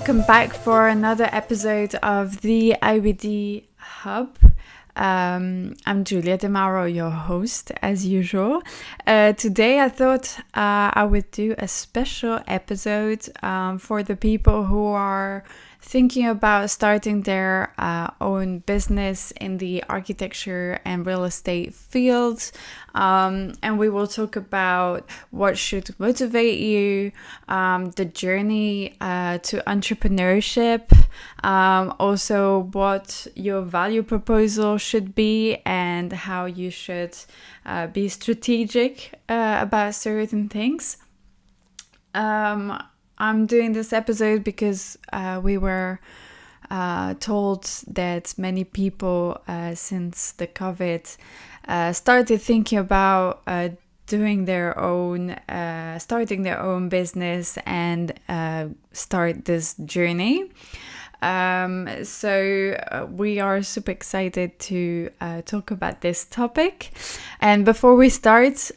welcome back for another episode of the IBD Hub. I'm Julia De Mauro, your host, as usual. Today I thought I would do a special episode for the people who are thinking about starting their own business in the architecture and real estate field. And we will talk about what should motivate you, the journey to entrepreneurship, also what your value proposal should be and how you should be strategic about certain things. I'm doing this episode because we were told that many people since the COVID started thinking about starting their own business and start this journey. So we are super excited to talk about this topic. And before we start,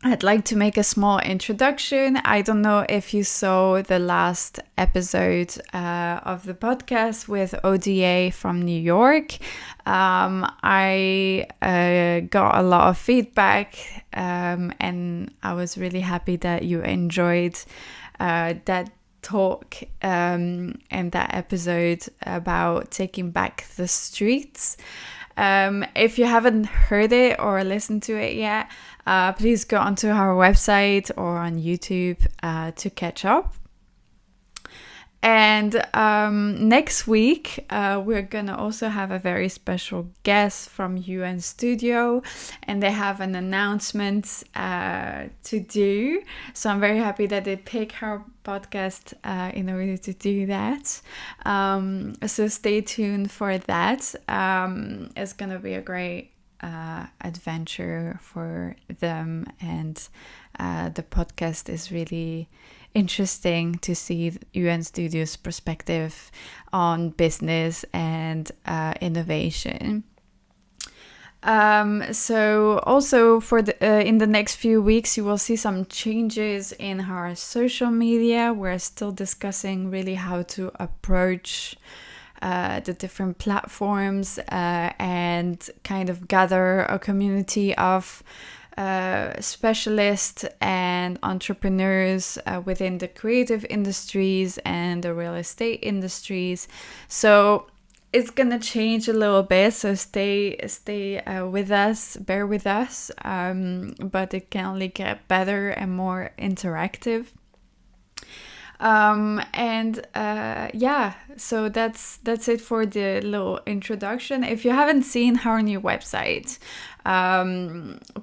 I'd like to make a small introduction. I don't know if you saw the last episode of the podcast with ODA from New York. I got a lot of feedback and I was really happy that you enjoyed that talk and that episode about taking back the streets. If you haven't heard it or listened to it yet, please go onto our website or on YouTube to catch up. And next week, we're gonna also have a very special guest from UN Studio, and they have an announcement to do. So I'm very happy that they pick our podcast in order to do that. So stay tuned for that. It's gonna be a great adventure for them, and the podcast is really interesting to see UN Studio's perspective on business and innovation. So also for the in the next few weeks you will see some changes in our social media. We're still discussing really how to approach the different platforms and kind of gather a community of specialists and entrepreneurs within the creative industries and the real estate industries. So it's gonna change a little bit, so stay with us, bear with us, but it can only get better and more interactive. So that's it for the little introduction. If you haven't seen our new website,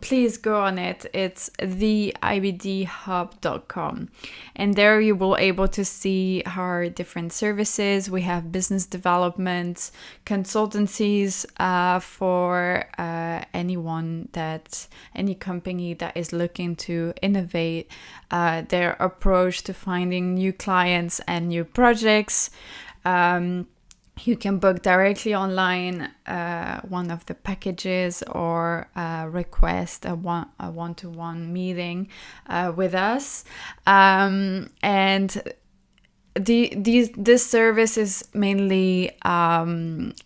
please go on it. It's theibdhub.com, and there you will able to see our different services. We have business development consultancies for any company that is looking to innovate their approach to finding new clients and new projects. You can book directly online one of the packages or request a one-to-one meeting with us. And this service is mainly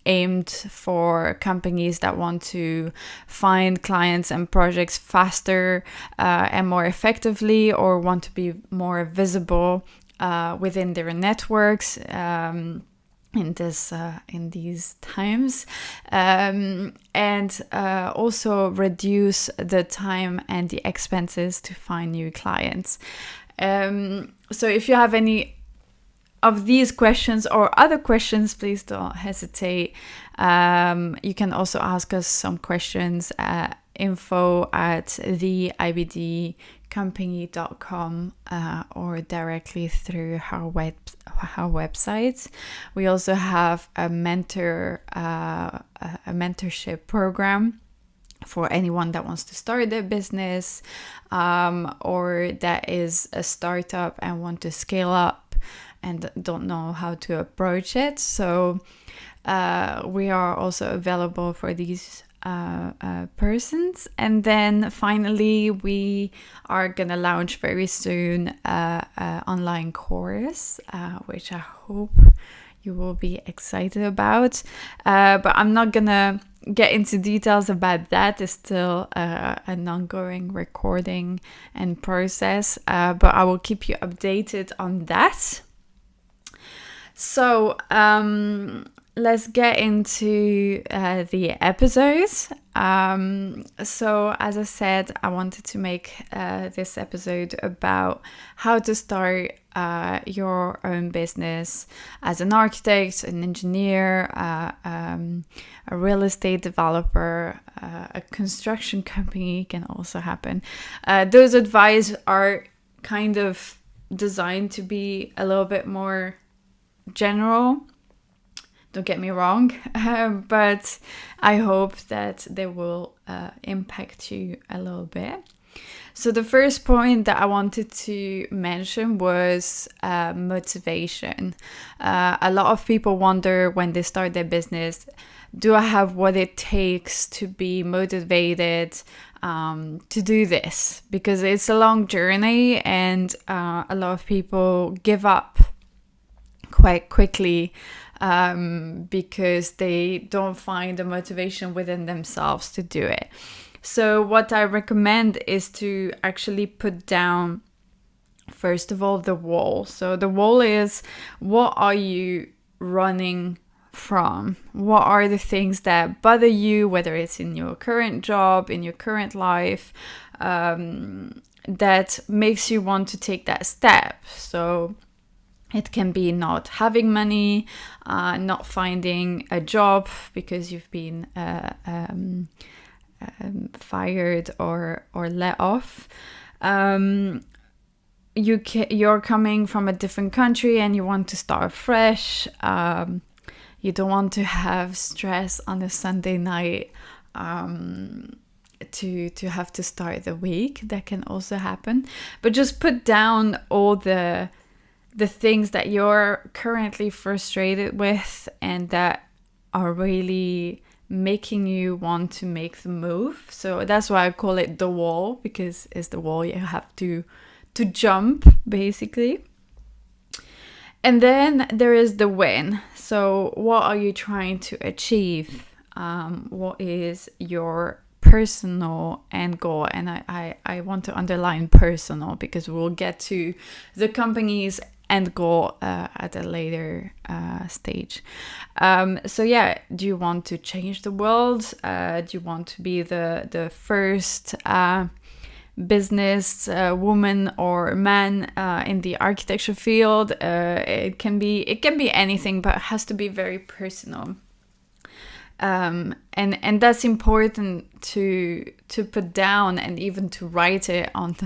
aimed for companies that want to find clients and projects faster and more effectively, or want to be more visible within their networks in these times, and also reduce the time and the expenses to find new clients. So if you have any of these questions or other questions, please don't hesitate. You can also ask us some questions at info@theibdcompany.com or directly through our website. We also have a mentorship program for anyone that wants to start their business or that is a startup and want to scale up and don't know how to approach it. So we are also available for these persons. And then finally, we are gonna launch very soon an online course, which I hope you will be excited about. But I'm not gonna get into details about that. It's still an ongoing recording and process, but I will keep you updated on that. So let's get into the episodes. So as I said, I wanted to make this episode about how to start your own business as an architect, an engineer, a real estate developer, a construction company can also happen. Those advice are kind of designed to be a little bit more general. Don't get me wrong, but I hope that they will impact you a little bit. So the first point that I wanted to mention was motivation. A lot of people wonder when they start their business, do I have what it takes to be motivated to do this? Because it's a long journey, and a lot of people give up quite quickly because they don't find the motivation within themselves to do it. So what I recommend is to actually put down, first of all, the wall. So the wall is, what are you running from? What are the things that bother you, whether it's in your current job, in your current life, that makes you want to take that step? So it can be not having money, not finding a job because you've been fired or let off. You're coming from a different country and you want to start fresh. You don't want to have stress on a Sunday night to have to start the week. That can also happen. But just put down all the things that you're currently frustrated with and that are really making you want to make the move. So that's why I call it the wall, because it's the wall you have to jump, basically. And then there is the win. So what are you trying to achieve? What is your personal end goal? And I want to underline personal, because we'll get to the company's end goal at a later stage. So yeah, do you want to change the world? Do you want to be the first business woman or man in the architecture field? It can be anything, but it has to be very personal. And that's important to put down, and even to write it on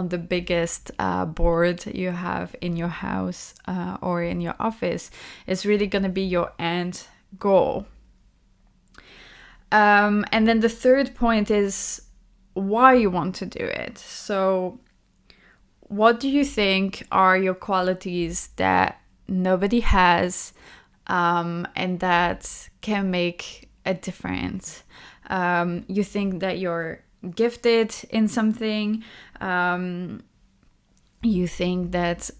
the biggest board you have in your house or in your office. It's really going to be your end goal. And then the third point is why you want to do it. So what do you think are your qualities that nobody has, and that can make a difference? You think that you're gifted in something. You think that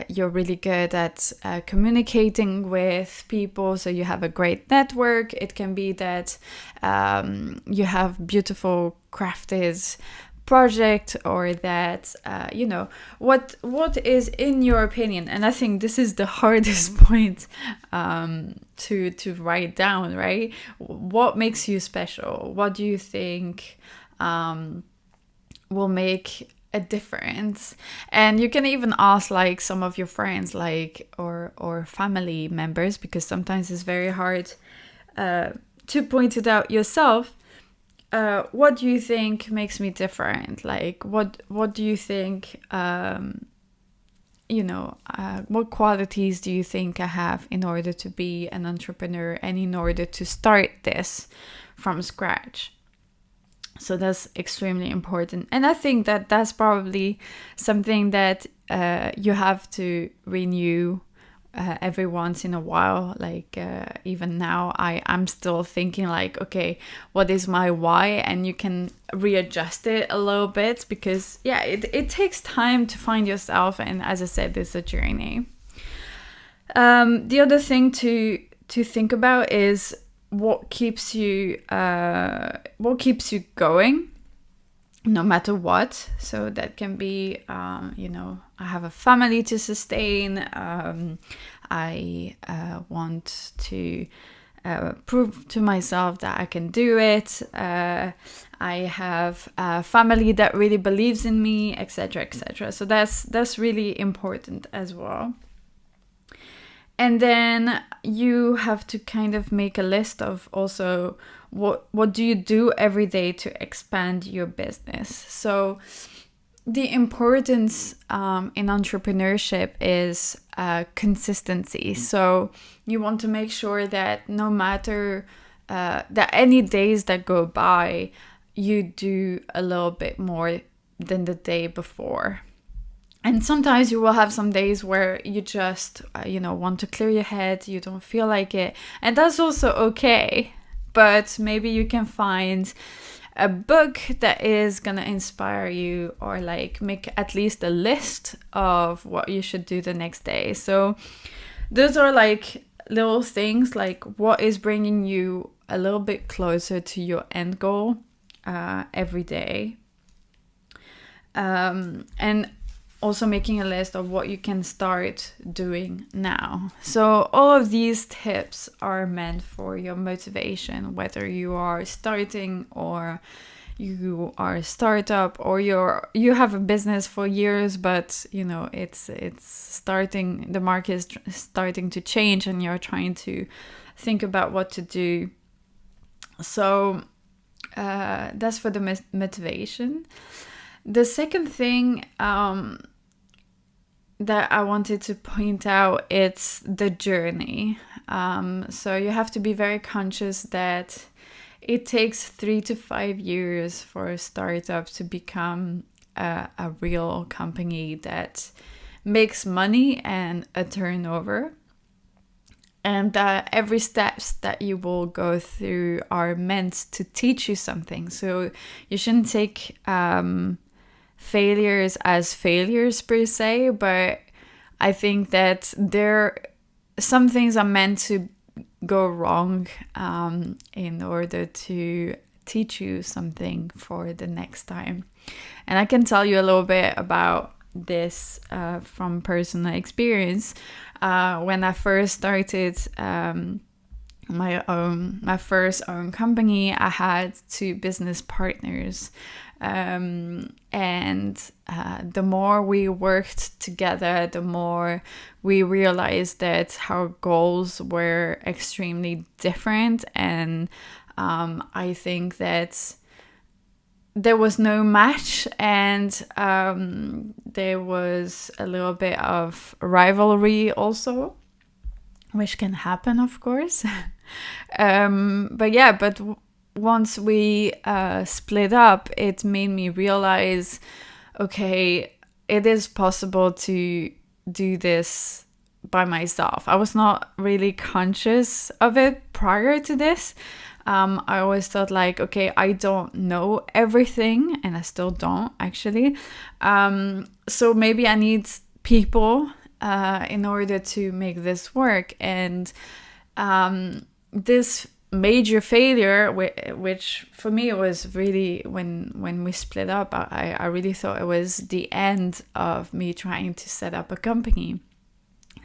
you're really good at communicating with people, so you have a great network. It can be that you have beautiful crafted project, or that what is, in your opinion, and I think this is the hardest point to write down, right? What makes you special? What do you think will make a difference? And you can even ask like some of your friends, like or family members, because sometimes it's very hard to point it out yourself. What do you think makes me different? Like, what do you think, what qualities do you think I have in order to be an entrepreneur and in order to start this from scratch? So that's extremely important. And I think that that's probably something that you have to renew every once in a while. Like even now, I'm still thinking like, okay, what is my why? And you can readjust it a little bit, because yeah, it takes time to find yourself. And as I said, it's a journey. The other thing to think about is what keeps you going, no matter what. So that can be, I have a family to sustain. I want to prove to myself that I can do it. I have a family that really believes in me, etc., etc. So that's really important as well. And then you have to kind of make a list of also what do you do every day to expand your business. So the importance in entrepreneurship is consistency. So you want to make sure that no matter that any days that go by, you do a little bit more than the day before. And sometimes you will have some days where you just, want to clear your head, you don't feel like it. And that's also okay. But maybe you can find a book that is going to inspire you, or like make at least a list of what you should do the next day. So those are like little things, like what is bringing you a little bit closer to your end goal every day. And also making a list of what you can start doing now. So all of these tips are meant for your motivation, whether you are starting or you are a startup, or you have a business for years, but it's starting, the market is starting to change, and you're trying to think about what to do. So that's for the motivation. The second thing that I wanted to point out, it's the journey. So you have to be very conscious that it takes 3 to 5 years for a startup to become a real company that makes money and a turnover. And that every steps that you will go through are meant to teach you something. So you shouldn't take failures as failures per se, but I think that some things are meant to go wrong in order to teach you something for the next time. And I can tell you a little bit about this from personal experience. When I first started my first own company, I had 2 business partners. And the more we worked together, the more we realized that our goals were extremely different. And I think that there was no match, and there was a little bit of rivalry also, which can happen, of course. But once we split up, it made me realize, okay, it is possible to do this by myself. I was not really conscious of it prior to this. I always thought like, okay, I don't know everything, and I still don't actually. So maybe I need people in order to make this work. And this major failure, which for me was really when we split up, I really thought it was the end of me trying to set up a company.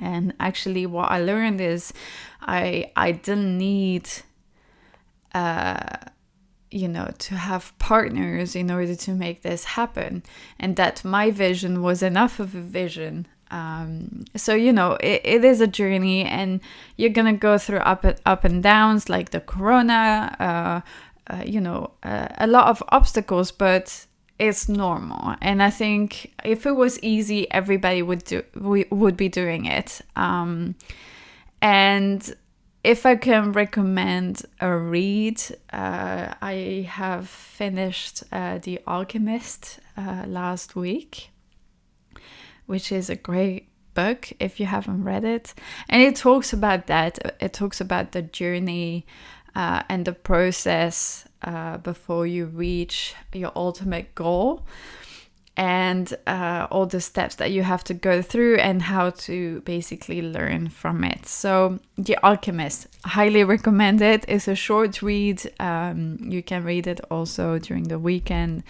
And actually what I learned is I didn't need to have partners in order to make this happen, and that my vision was enough of a vision. So it is a journey, and you're gonna go through up and downs, like the corona, a lot of obstacles, but it's normal. And I think if it was easy, everybody would be doing it. And if I can recommend a read, I have finished The Alchemist last week, which is a great book if you haven't read it. And it talks about that. It talks about the journey and the process before you reach your ultimate goal, and all the steps that you have to go through and how to basically learn from it. So The Alchemist, highly recommend it. It's a short read. You can read it also during the weekend.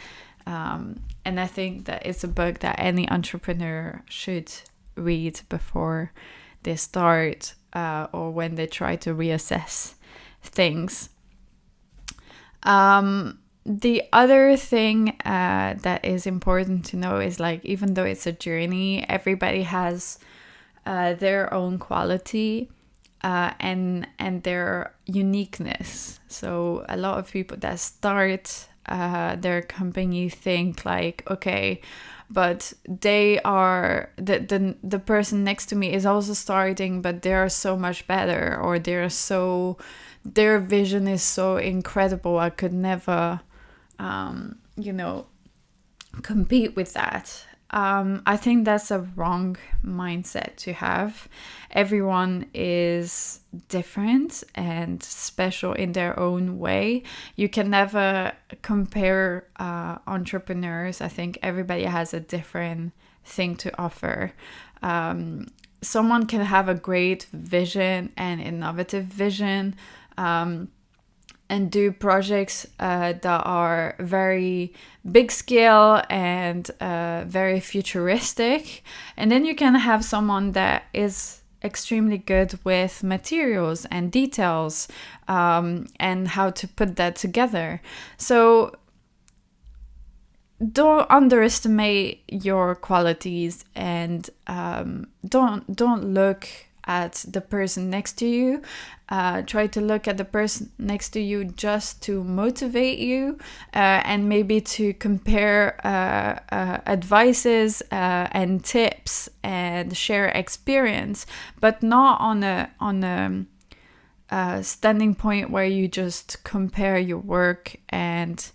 And I think that it's a book that any entrepreneur should read before they start or when they try to reassess things. The other thing that is important to know is, like, even though it's a journey, everybody has their own quality and their uniqueness. So a lot of people that start their company think like, okay, but they are the person next to me is also starting, but they are so much better, or their vision is so incredible, I could never compete with that. I think that's a wrong mindset to have. Everyone is different and special in their own way. You can never compare entrepreneurs. I think everybody has a different thing to offer. Someone can have a great vision and innovative vision, and do projects that are very big scale and very futuristic. And then you can have someone that is extremely good with materials and details and how to put that together. So don't underestimate your qualities, and don't look at the person next to you. Try to look at the person next to you just to motivate you and maybe to compare advices and tips and share experience, but not on a standing point where you just compare your work and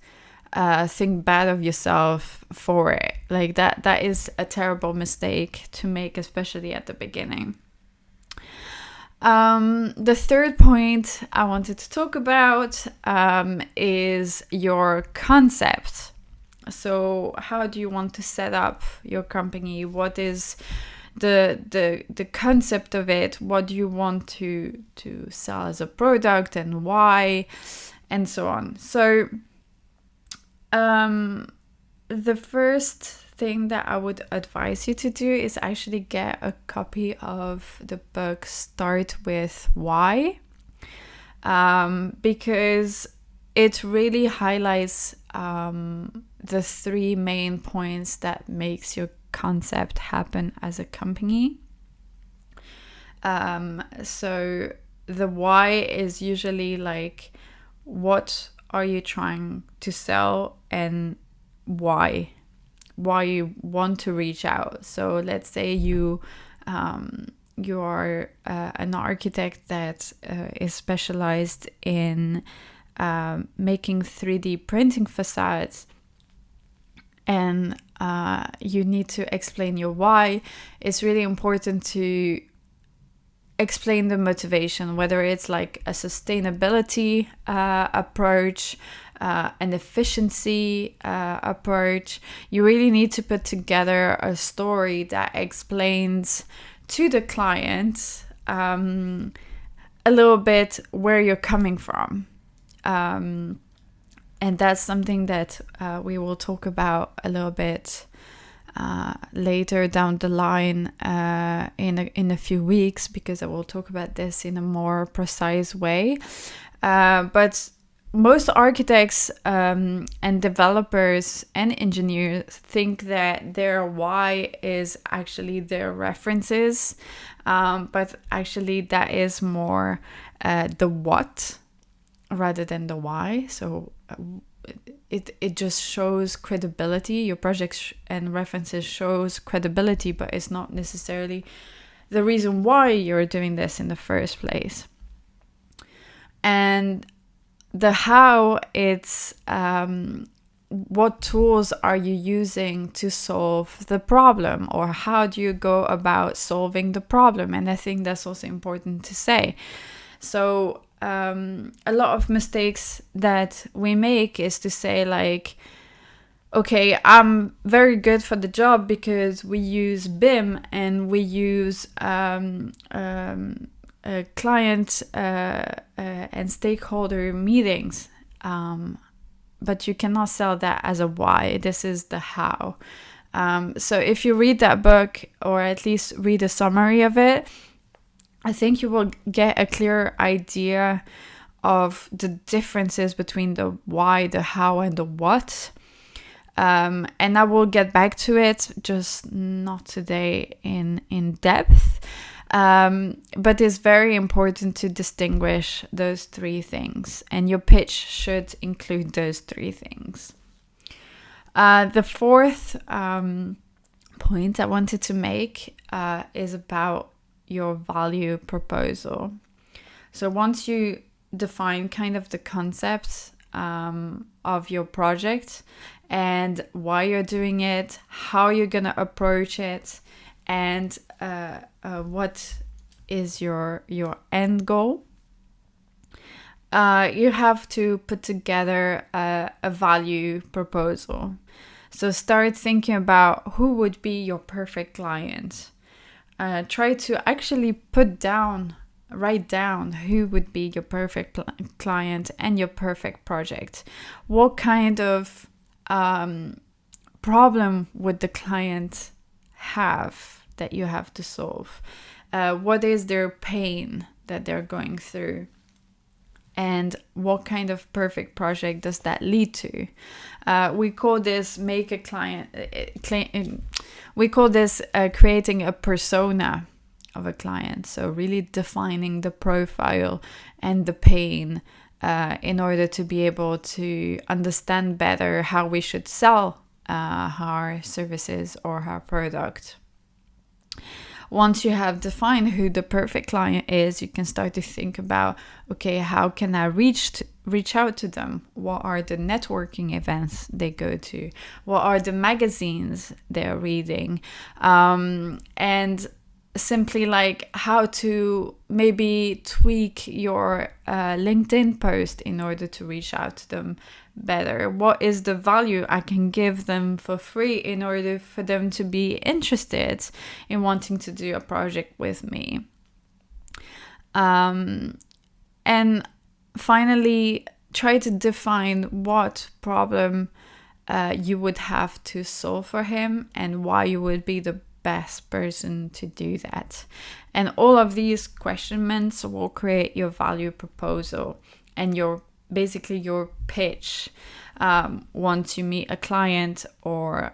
think bad of yourself for it. Like that is a terrible mistake to make, especially at the beginning. The third point I wanted to talk about is your concept. So how do you want to set up your company? What is the concept of it? What do you want to sell as a product, and why, and so on. So the first thing that I would advise you to do is actually get a copy of the book Start With Why, because it really highlights the three main points that makes your concept happen as a company. So the why is usually like, what are you trying to sell and why you want to reach out. So let's say you are an architect that is specialized in making 3D printing facades, and you need to explain your why. It's really important to explain the motivation, whether it's like a sustainability approach, an efficiency approach. You really need to put together a story that explains to the client a little bit where you're coming from. And that's something that we will talk about a little bit later down the line in a few weeks, because I will talk about this in a more precise way. But most architects and developers and engineers think that their why is actually their references, but actually that is more the what rather than the why. So it just shows credibility. Your projects and references shows credibility, but it's not necessarily the reason why you're doing this in the first place. And the how, it's what tools are you using to solve the problem, or how do you go about solving the problem? And I think that's also important to say. So a lot of mistakes that we make is to say like, okay, I'm very good for the job because we use BIM and we use client and stakeholder meetings. But you cannot sell that as a why. This is the how. So if you read that book, or at least read a summary of it, I think you will get a clear idea of the differences between the why, the how, and the what. And I will get back to it, just not today in depth. But it's very important to distinguish those three things, and your pitch should include those three things. The fourth point I wanted to make is about your value proposal. So once you define kind of the concept of your project and why you're doing it, how you're going to approach it, and what is your end goal, you have to put together a value proposal. So start thinking about who would be your perfect client. Try to actually write down who would be your perfect client and your perfect project. What kind of problem would the client have that you have to solve? What is their pain that they're going through? And what kind of perfect project does that lead to? We call this creating a persona of a client. So really defining the profile and the pain in order to be able to understand better how we should sell our services or our product. Once you have defined who the perfect client is, you can start to think about, okay, how can I reach out to them? What are the networking events they go to? What are the magazines they're reading? And simply like how to maybe tweak your LinkedIn post in order to reach out to them better. What is the value I can give them for free in order for them to be interested in wanting to do a project with me? And finally, try to define what problem you would have to solve for him and why you would be the best person to do that. And all of these questionments will create your value proposal and your pitch once you meet a client, or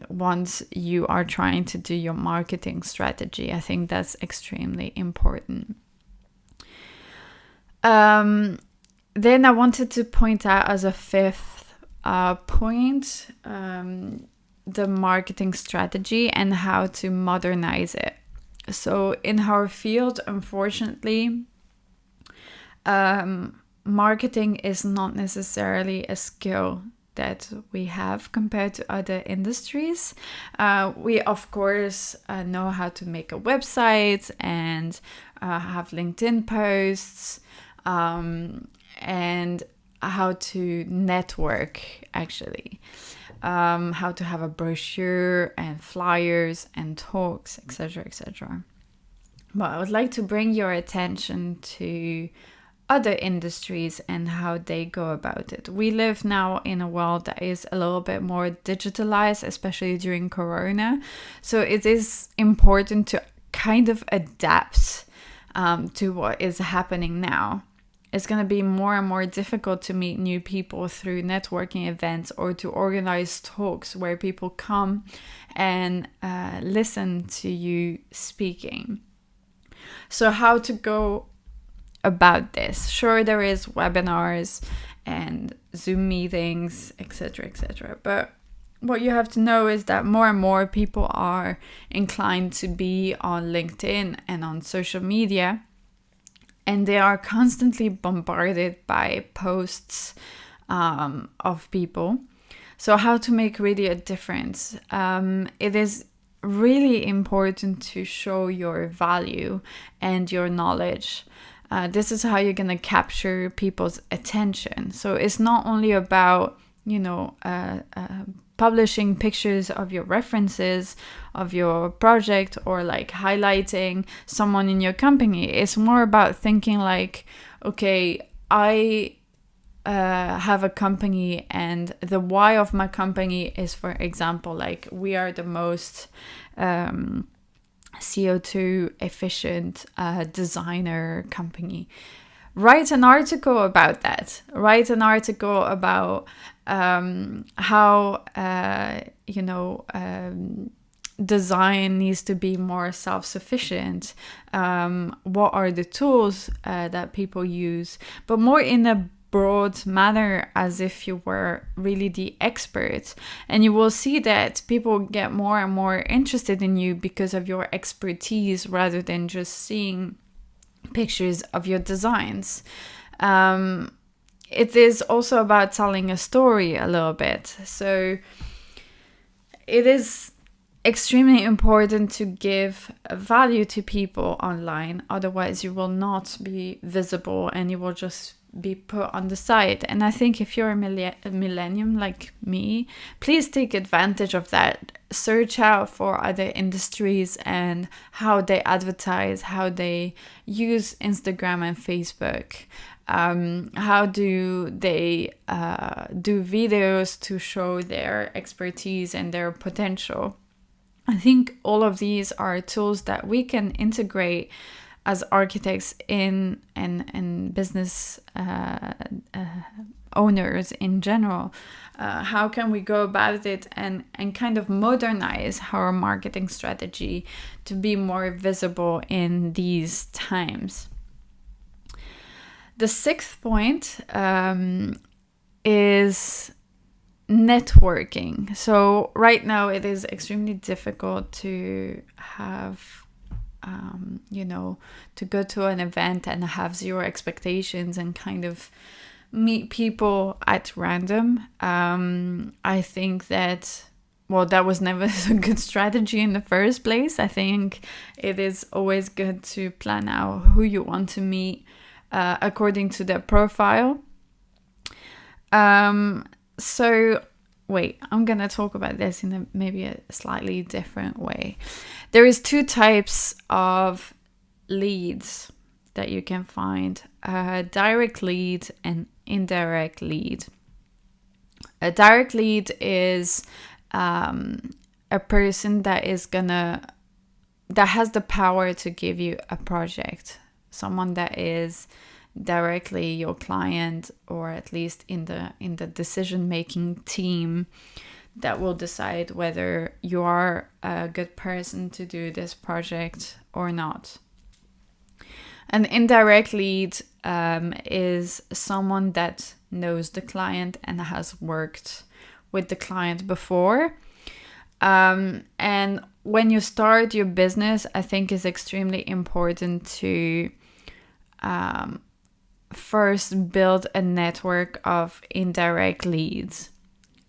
once you are trying to do your marketing strategy. I think that's extremely important. Then I wanted to point out as a fifth point the marketing strategy and how to modernize it. So in our field, unfortunately, marketing is not necessarily a skill that we have compared to other industries. We, of course, know how to make a website and have LinkedIn posts, and how to network, actually. How to have a brochure and flyers and talks, etc., etc. But I would like to bring your attention to other industries and how they go about it. We live now in a world that is a little bit more digitalized, especially during Corona. So it is important to kind of adapt to what is happening now. It's going to be more and more difficult to meet new people through networking events or to organize talks where people come and listen to you speaking. So how to go about this? Sure, there is webinars and Zoom meetings, etc., etc. But what you have to know is that more and more people are inclined to be on LinkedIn and on social media. And they are constantly bombarded by posts of people. So how to make really a difference? It is really important to show your value and your knowledge. This is how you're going to capture people's attention. So it's not only about, publishing pictures of your references, of your project, or like highlighting someone in your company. It's more about thinking like, okay, I have a company, and the why of my company is, for example, like we are the most CO2 efficient designer company. Write an article about that. Write an article about how design needs to be more self-sufficient. What are the tools that people use, but more in a broad manner, as if you were really the expert. And you will see that people get more and more interested in you because of your expertise, rather than just seeing pictures of your designs. It is also about telling a story a little bit. So it is extremely important to give value to people online. Otherwise, you will not be visible and you will just be put on the side. And I think if you're a millennium like me, please take advantage of that. Search out for other industries and how they advertise, how they use Instagram and Facebook. How do they do videos to show their expertise and their potential? I think all of these are tools that we can integrate as architects in and business owners in general. How can we go about it and kind of modernize our marketing strategy to be more visible in these times? The sixth point is networking. So right now it is extremely difficult to have to go to an event and have zero expectations and kind of meet people at random. I think that, that was never a good strategy in the first place. I think it is always good to plan out who you want to meet according to their profile. So wait, I'm going to talk about this in maybe a slightly different way. There is two types of leads that you can find, direct lead and indirect lead. A direct lead is a person that has the power to give you a project, someone that is directly your client, or at least in the decision-making team that will decide whether you are a good person to do this project or not. An indirect lead is someone that knows the client and has worked with the client before. And when you start your business, I think it's extremely important to first build a network of indirect leads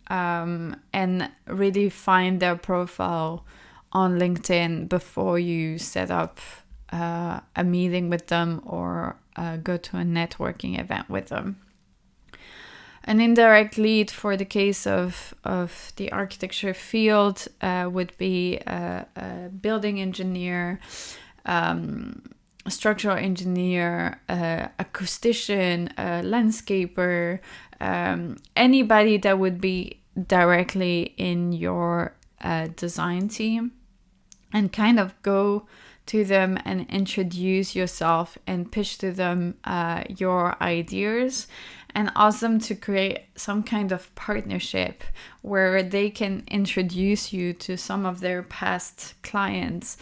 and really find their profile on LinkedIn before you set up a meeting with them or go to a networking event with them. An indirect lead for the case of the architecture field would be a building engineer, a structural engineer, acoustician, a landscaper, anybody that would be directly in your design team, and kind of go to them and introduce yourself and pitch to them your ideas and ask them to create some kind of partnership where they can introduce you to some of their past clients,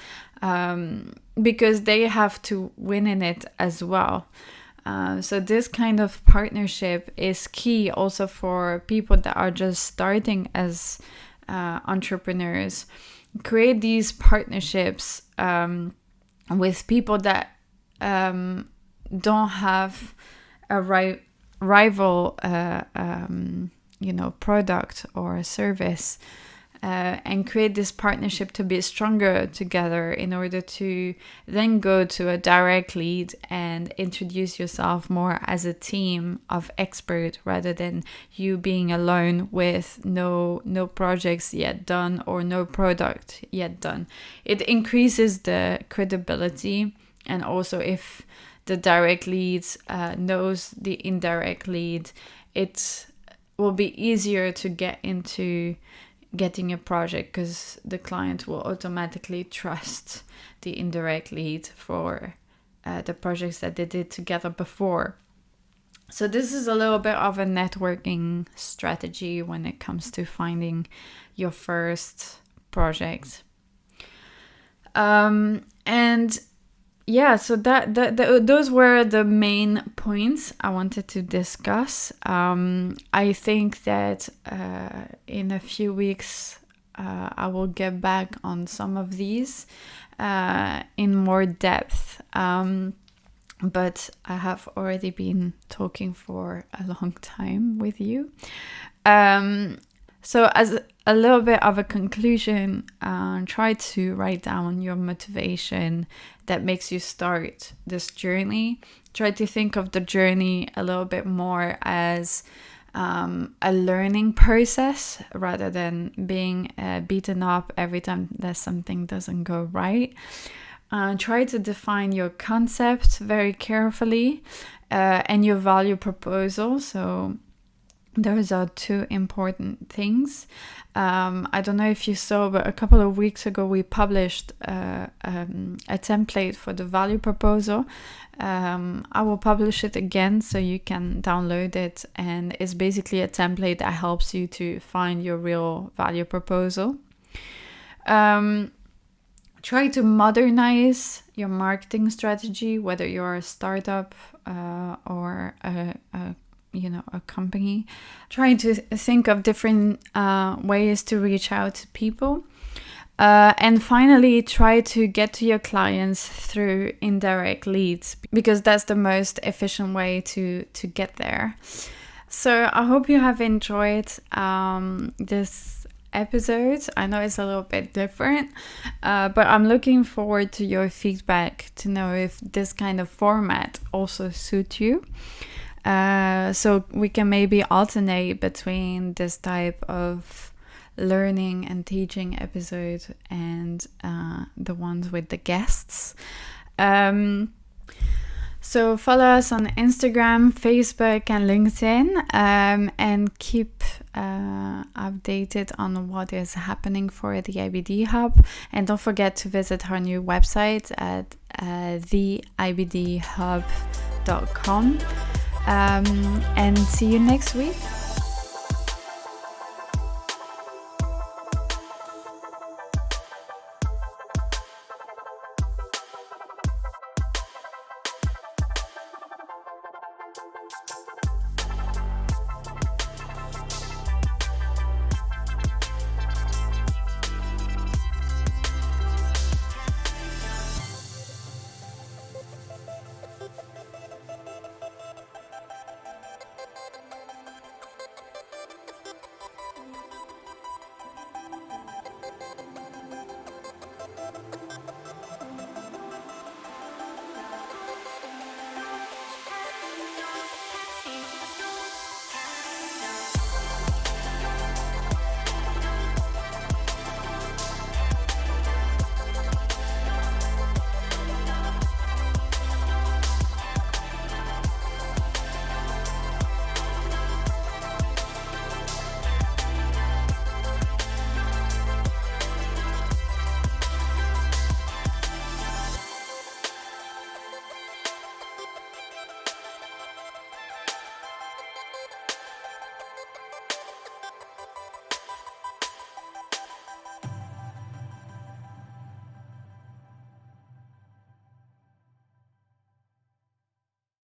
because they have to win in it as well. So this kind of partnership is key also for people that are just starting as entrepreneurs. Create these partnerships with people that don't have a rival product or service, and create this partnership to be stronger together in order to then go to a direct lead and introduce yourself more as a team of experts rather than you being alone with no projects yet done or no product yet done. It increases the credibility, and also if the direct lead knows the indirect lead, it will be easier to get into getting a project because the client will automatically trust the indirect lead for the projects that they did together before. So this is a little bit of a networking strategy when it comes to finding your first project. So those were the main points I wanted to discuss. I think that in a few weeks I will get back on some of these in more depth. But I have already been talking for a long time with you. So as a little bit of a conclusion, try to write down your motivation that makes you start this journey. Try to think of the journey a little bit more as a learning process rather than being beaten up every time that something doesn't go right. Try to define your concept very carefully and your value proposal. So those are two important things. I don't know if you saw, but a couple of weeks ago we published a template for the value proposal. I will publish it again so you can download it, and it's basically a template that helps you to find your real value proposal. Try to modernize your marketing strategy, whether you're a startup or a company. Trying to think of different ways to reach out to people. And finally, try to get to your clients through indirect leads, because that's the most efficient way to get there. So I hope you have enjoyed this episode. I know it's a little bit different, but I'm looking forward to your feedback to know if this kind of format also suits you. So we can maybe alternate between this type of learning and teaching episode and the ones with the guests. So follow us on Instagram, Facebook and LinkedIn, and keep updated on what is happening for the IBD Hub. And don't forget to visit our new website at theibdhub.com. And see you next week.